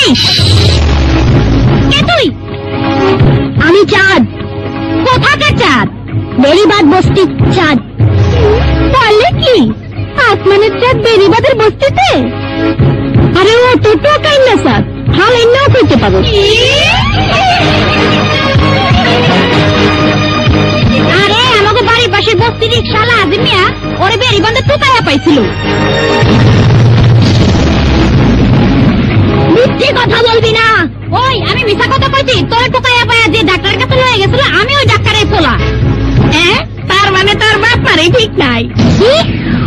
চিনিস? কে তুই? আমি চাঁদ। কোথাকার চাঁদ? বেড়িবাঁধ বস্তির চাঁদ। বললে কি আসমানের চাঁদ বেড়িবাঁধের বস্তিতে? আরে ও তো টোকাই না চাঁদ, হাল এমনিও করতে পারো। আরে আমাকে বাড়ির পাশে বস্তি রিক্সাওয়ালা আজিম মিয়া ওরে বেড়িবাঁধে টোকাইয়া পাইছিল। মিথ্যে কথা বলবি না। ওই আমি মিথ্যা কথা কইছি? তোর টোকাইয়া পাইয়া যে ডাক্তারের কাছে লয়ে গেছিল আমি ওই ডাক্তারের পোলা। হ্যাঁ, তার মানে তোর বাপ মারে ঠিক নাই।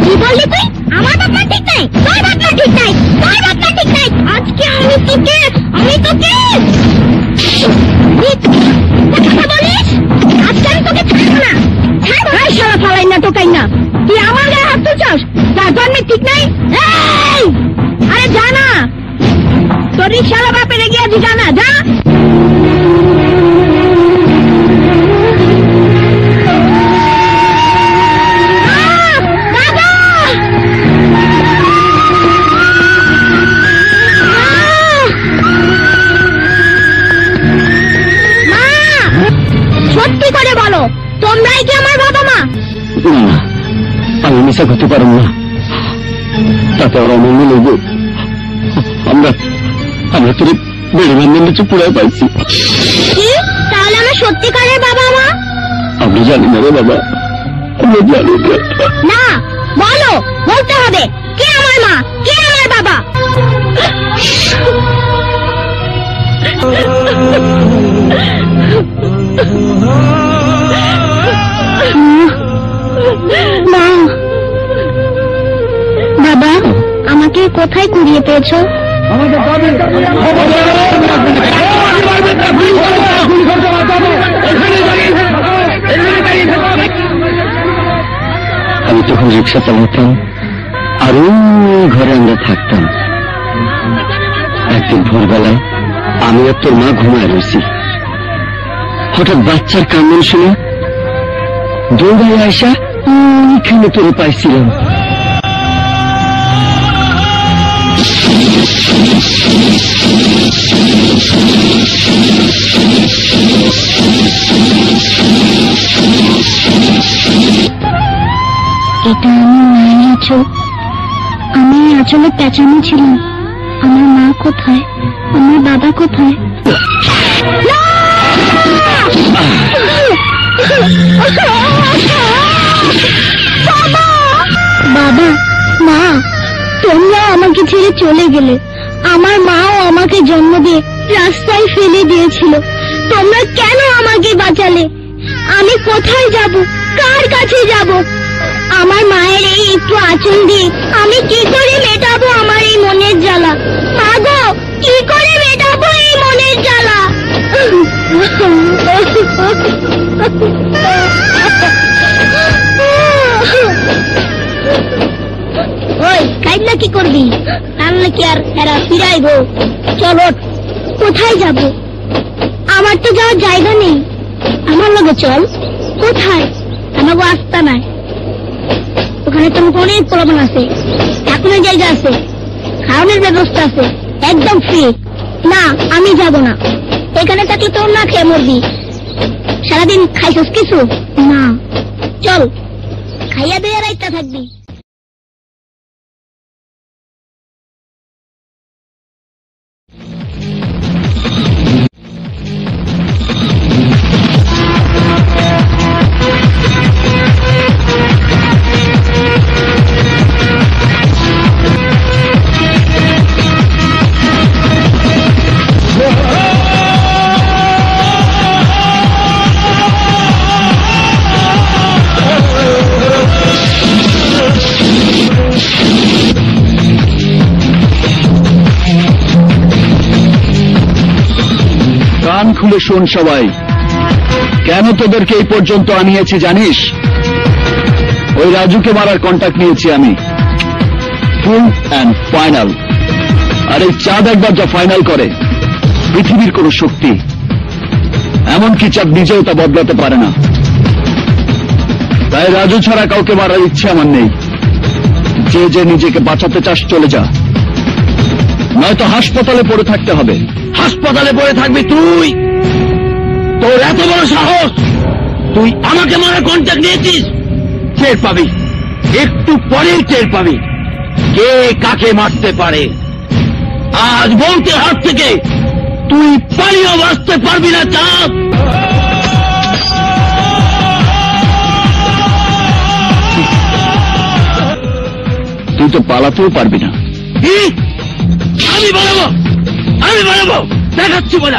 কি বললি তুই? আমার বাপ মা ঠিক নাই? তোর বাপ মা ঠিক নাই? তোর বাপ মা ঠিক নাই? আজকে আমি তোকে কথা বলিস, আজকে আমি তোকে ছাড়বো না। সারা ফালাই না টোকাই না, তুই আমার গায়ে হাত তুলছস? তার জন্মে ঠিক নাই? আরে জানা তোর রিক্সাওয়ালা বাপের গিয়ে আছি, জানা যা। সত্যি করে বলো, তোমরাই কি আমার বাবা মা? না, আমি মিশা করতে পারব না, তাতে ওরা মনে নেব। আমরা তোর বেড়িবাঁধের নিচে পুড়ায় পাইছি। কি? তাহলে আমার সত্যিকারের বাবা মা? আমি জানি না রে বাবা, আমি জানি না। বলো, বলতে হবে, কে আমার মা, কে আমার বাবা? মা, বাবা আমাকে কোথায় কুড়িয়ে পেয়েছো? আমি তখন রিক্সা চালাতাম আর ওই ঘরে আমরা থাকতাম। একদিন ভোরবেলায় আমি আর তোর মা ঘুমায় রয়েছি, হঠাৎ বাচ্চার কান্না শুনে দৌড়াই আসা ওইখানে তোরে পাইছিলাম। এটা আমি মায়ের আঁচল। আমি আঁচলে পেঁচানো ছিলাম। আমার মা কোথায়? আমার বাবা কোথায়? বাবা, মা, তোমরা আমাকে ছেড়ে চলে গেলে। আমার মাও আমাকে জন্ম দিয়ে রাস্তায় ফেলে দিয়েছিল। তোমরা কেন আমাকে বাঁচালে? আমি কোথায় যাব? কার কাছে যাব? আমার মায়ের এই একটু আঁচল দিয়ে আমি কি করে মেটাবো আমার এই মনের জ্বালা? মা গো, কি করে মেটাবো এই মনের জ্বালা? ওই কাইন্না কি করবি? কান্না কি আর এরা ফিরাইবো? চলো, কোথায় যাব? আমার তো যাওয়ার জায়গা নেই। আমার লগে চল। কোথায়? আমাকে আস্তা নাই, ওখানে তোমাকে অনেক প্রবলেম আছে, থাকানোর জায়গা আছে, খাওয়ানোর ব্যবস্থা আছে, একদম ফ্রি। না, আমি যাব না। এখানে থাকলে তোর না খেয়ে মরবি। সারাদিন খাইছস কিছু? না। চল, খাইয়া দিয়ে রাইতা থাকবি। কান খুলে শোন সবাই, কেন তোদেরকে এই পর্যন্ত আনিয়েছি জানিস? ওই রাজুকে মারার কন্ট্যাক্ট নিয়েছি আমি, ফুল অ্যান্ড ফাইনাল। আর এই চাঁদ একবার যা ফাইনাল করে, পৃথিবীর কোন শক্তি, এমনকি চাঁদ নিজেও তা বদলাতে পারে না। তাই রাজু ছাড়া কাউকে মারার ইচ্ছে আমার নেই। যে যে নিজেকে বাঁচাতে চাস চলে যা, নয়তো হাসপাতালে পড়ে থাকতে হবে। হাসপাতালে পড়ে থাকবি তুই? তোর এত বড় সাহস, তুই আমাকে মারার কন্ট্যাক্ট নিয়েছিস? টের পাবি, একটু পরেই টের পাবি কে কাকে মারতে পারে। আজ বউকে হাত থেকে তুই পালিয়েও বাঁচতে পারবি না চাঁদ। তুই তো পালাতেও পারবি না। কি? আমি বাড়াবো, দেখাচ্ছি বলে।